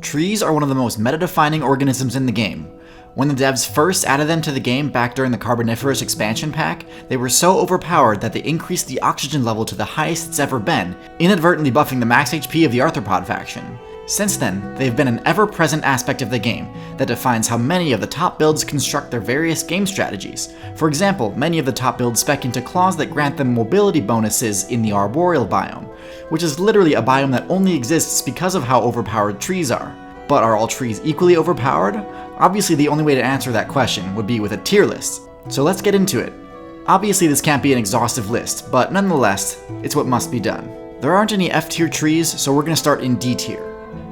Trees are one of the most meta-defining organisms in the game. When the devs first added them to the game back during the Carboniferous expansion pack, they were so overpowered that they increased the oxygen level to the highest it's ever been, inadvertently buffing the max HP of the Arthropod faction. Since then, they've been an ever-present aspect of the game that defines how many of the top builds construct their various game strategies. For example, many of the top builds spec into claws that grant them mobility bonuses in the Arboreal biome, which is literally a biome that only exists because of how overpowered trees are. But are all trees equally overpowered? Obviously, the only way to answer that question would be with a tier list. So let's get into it. Obviously, this can't be an exhaustive list, but nonetheless, it's what must be done. There aren't any F tier trees, so we're going to start in D tier.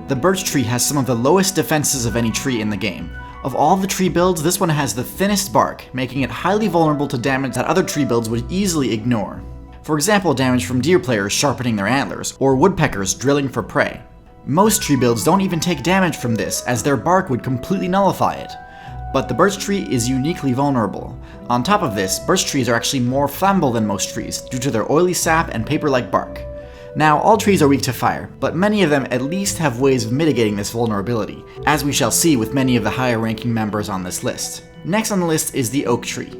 The birch tree has some of the lowest defenses of any tree in the game. Of all the tree builds, this one has the thinnest bark, making it highly vulnerable to damage that other tree builds would easily ignore. For example, damage from deer players sharpening their antlers, or woodpeckers drilling for prey. Most tree builds don't even take damage from this, as their bark would completely nullify it. But the birch tree is uniquely vulnerable. On top of this, birch trees are actually more flammable than most trees, due to their oily sap and paper-like bark. Now, all trees are weak to fire, but many of them at least have ways of mitigating this vulnerability, as we shall see with many of the higher-ranking members on this list. Next on the list is the oak tree.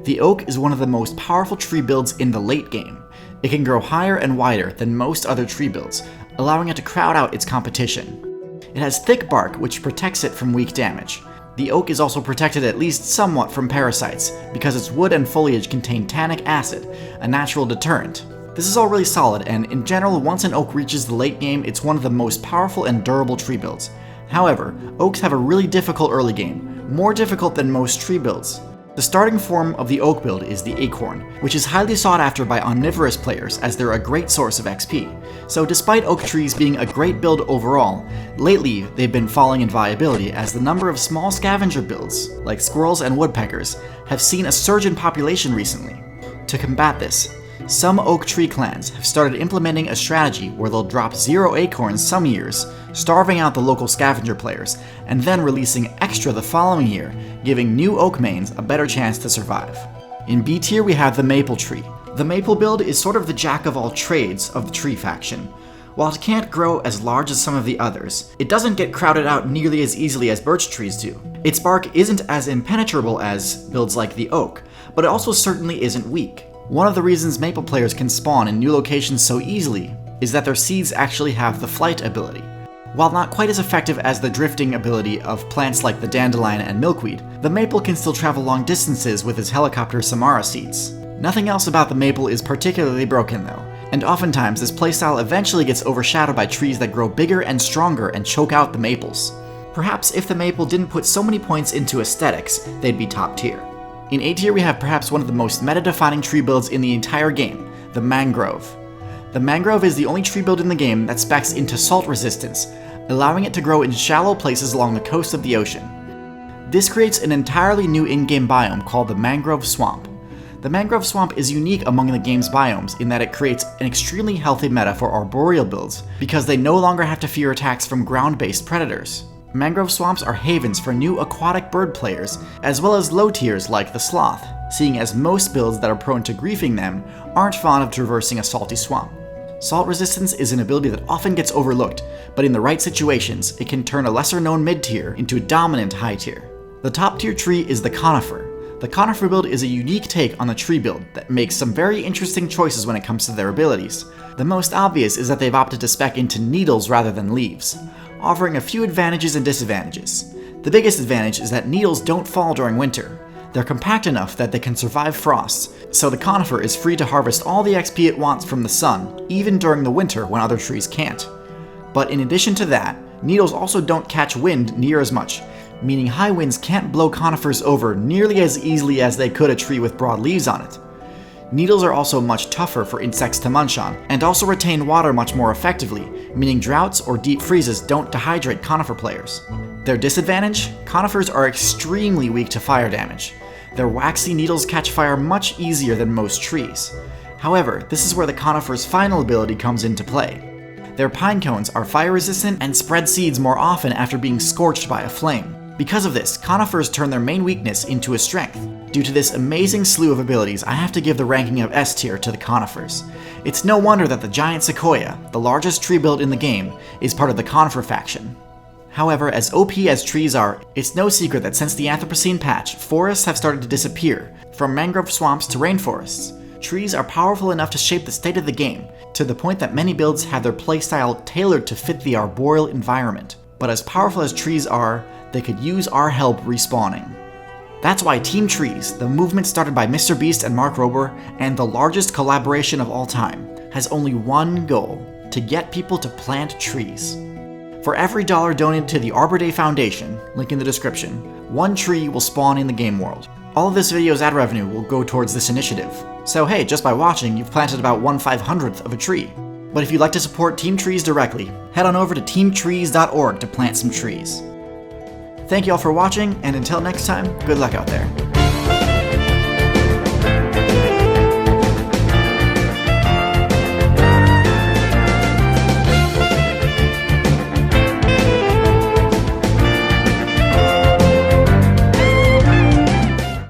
The oak is one of the most powerful tree builds in the late game. It can grow higher and wider than most other tree builds, allowing it to crowd out its competition. It has thick bark, which protects it from weak damage. The oak is also protected at least somewhat from parasites, because its wood and foliage contain tannic acid, a natural deterrent. This is all really solid, and in general, once an oak reaches the late game, it's one of the most powerful and durable tree builds. However, oaks have a really difficult early game, more difficult than most tree builds. The starting form of the oak build is the acorn, which is highly sought after by omnivorous players as they're a great source of XP. So despite oak trees being a great build overall, lately they've been falling in viability as the number of small scavenger builds, like squirrels and woodpeckers, have seen a surge in population recently. To combat this, some oak tree clans have started implementing a strategy where they'll drop 0 acorns some years, starving out the local scavenger players, and then releasing extra the following year, giving new oak mains a better chance to survive. In B tier we have the maple tree. The maple build is sort of the jack of all trades of the tree faction. While it can't grow as large as some of the others, it doesn't get crowded out nearly as easily as birch trees do. Its bark isn't as impenetrable as builds like the oak, but it also certainly isn't weak. One of the reasons maple players can spawn in new locations so easily is that their seeds actually have the flight ability. While not quite as effective as the drifting ability of plants like the dandelion and milkweed, the maple can still travel long distances with its helicopter Samara seeds. Nothing else about the maple is particularly broken though, and oftentimes this playstyle eventually gets overshadowed by trees that grow bigger and stronger and choke out the maples. Perhaps if the maple didn't put so many points into aesthetics, they'd be top tier. In A tier we have perhaps one of the most meta-defining tree builds in the entire game, the mangrove. The mangrove is the only tree build in the game that specs into salt resistance, allowing it to grow in shallow places along the coast of the ocean. This creates an entirely new in-game biome called the mangrove swamp. The mangrove swamp is unique among the game's biomes in that it creates an extremely healthy meta for arboreal builds, because they no longer have to fear attacks from ground-based predators. Mangrove swamps are havens for new aquatic bird players, as well as low tiers like the sloth, seeing as most builds that are prone to griefing them aren't fond of traversing a salty swamp. Salt resistance is an ability that often gets overlooked, but in the right situations, it can turn a lesser-known mid-tier into a dominant high-tier. The top-tier tree is the conifer. The conifer build is a unique take on the tree build that makes some very interesting choices when it comes to their abilities. The most obvious is that they've opted to spec into needles rather than leaves, offering a few advantages and disadvantages. The biggest advantage is that needles don't fall during winter. They're compact enough that they can survive frosts, so the conifer is free to harvest all the XP it wants from the sun, even during the winter when other trees can't. But in addition to that, needles also don't catch wind near as much, meaning high winds can't blow conifers over nearly as easily as they could a tree with broad leaves on it. Needles are also much tougher for insects to munch on, and also retain water much more effectively, meaning droughts or deep freezes don't dehydrate conifer players. Their disadvantage? Conifers are extremely weak to fire damage. Their waxy needles catch fire much easier than most trees. However, this is where the conifer's final ability comes into play. Their pine cones are fire resistant and spread seeds more often after being scorched by a flame. Because of this, conifers turn their main weakness into a strength. Due to this amazing slew of abilities, I have to give the ranking of S tier to the conifers. It's no wonder that the giant sequoia, the largest tree build in the game, is part of the conifer faction. However, as OP as trees are, it's no secret that since the Anthropocene patch, forests have started to disappear, from mangrove swamps to rainforests. Trees are powerful enough to shape the state of the game, to the point that many builds have their playstyle tailored to fit the arboreal environment. But as powerful as trees are, they could use our help respawning. That's why Team Trees, the movement started by MrBeast and Mark Rober, and the largest collaboration of all time, has only one goal: to get people to plant trees. For every $1 donated to the Arbor Day Foundation, link in the description, 1 tree will spawn in the game world. All of this video's ad revenue will go towards this initiative. So hey, just by watching, you've planted about 1/500th of a tree. But if you'd like to support Team Trees directly, head on over to teamtrees.org to plant some trees. Thank you all for watching, and until next time, good luck out there.